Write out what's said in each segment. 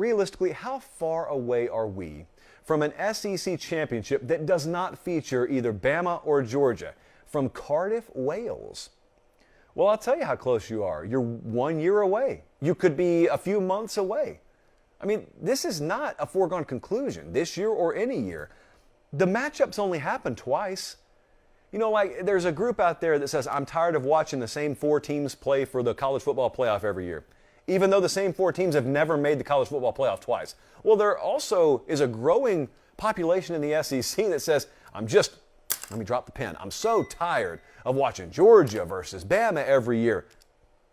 realistically, how far away are we from an SEC championship that does not feature either Bama or Georgia, from Cardiff, Wales? Well, I'll tell you how close you are. You're 1 year away. You could be a few months away. I mean, this is not a foregone conclusion this year or any year. The matchups only happen twice. You know, like there's a group out there that says, I'm tired of watching the same 4 teams play for the college football playoff every year, even though the same 4 teams have never made the college football playoff twice. Well, there also is a growing population in the SEC that says, let me drop the pen. I'm so tired of watching Georgia versus Bama every year.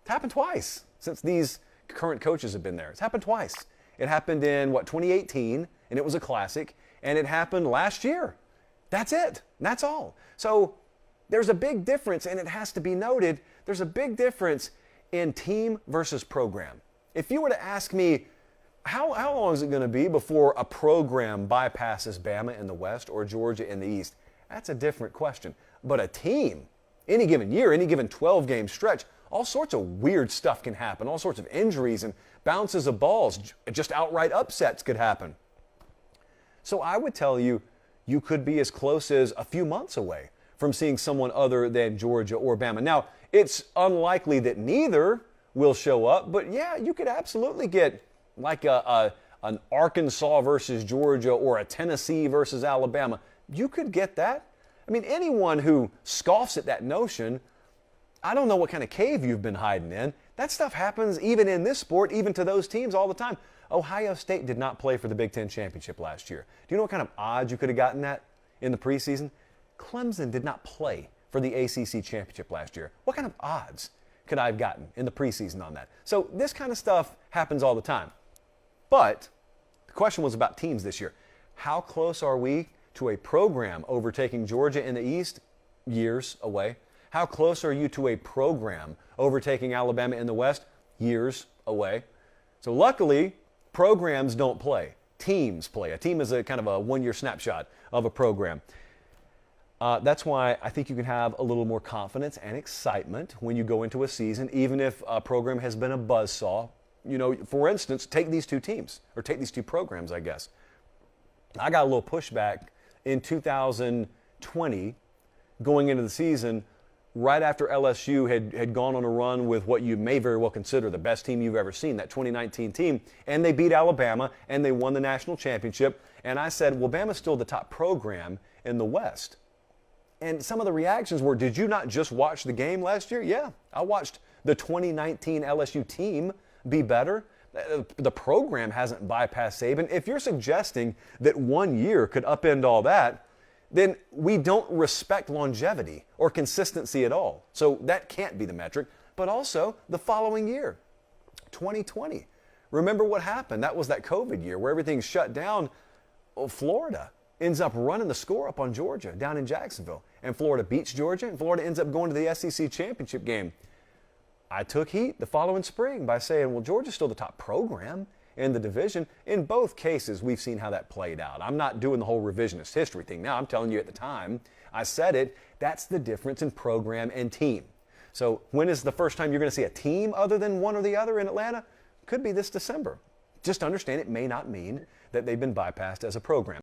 It's happened twice since these current coaches have been there. It's happened twice. It happened in, 2018, and it was a classic, and it happened last year. That's it. That's all. So there's a big difference, and it has to be noted, there's a big difference in team versus program. If you were to ask me, how long is it going to be before a program bypasses Bama in the West or Georgia in the East? That's a different question. But a team, any given year, any given 12-game stretch, all sorts of weird stuff can happen. All sorts of injuries and bounces of balls, just outright upsets could happen. So I would tell you, you could be as close as a few months away from seeing someone other than Georgia or Bama. Now, it's unlikely that neither will show up, but yeah, you could absolutely get like an Arkansas versus Georgia or a Tennessee versus Alabama. You could get that. I mean, anyone who scoffs at that notion, I don't know what kind of cave you've been hiding in. That stuff happens even in this sport, even to those teams all the time. Ohio State did not play for the Big Ten championship last year. Do you know what kind of odds you could have gotten that in the preseason? Clemson did not play for the ACC championship last year. What kind of odds could I have gotten in the preseason on that? So this kind of stuff happens all the time. But the question was about teams this year. How close are we to a program overtaking Georgia in the East? Years away. How close are you to a program overtaking Alabama in the West? Years away. So luckily, programs don't play. Teams play. A team is a kind of a one-year snapshot of a program. That's why I think you can have a little more confidence and excitement when you go into a season, even if a program has been a buzzsaw. You know, for instance, take these 2 teams, or take these 2 programs, I guess. I got a little pushback in 2020 going into the season right after LSU had gone on a run with what you may very well consider the best team you've ever seen, that 2019 team, and they beat Alabama and they won the national championship. And I said, well, Bama's still the top program in the West. And some of the reactions were, did you not just watch the game last year? Yeah, I watched the 2019 LSU team be better. The program hasn't bypassed Saban. If you're suggesting that 1 year could upend all that, then we don't respect longevity or consistency at all. So that can't be the metric. But also the following year, 2020. Remember what happened? That was that COVID year where everything's shut down. Well, Florida ends up running the score up on Georgia down in Jacksonville. And Florida beats Georgia, and Florida ends up going to the SEC championship game. I took heat the following spring by saying, well, Georgia's still the top program in the division. In both cases, we've seen how that played out. I'm not doing the whole revisionist history thing now. I'm telling you at the time I said it, that's the difference in program and team. So when is the first time you're going to see a team other than one or the other in Atlanta? Could be this December. Just understand it may not mean that they've been bypassed as a program.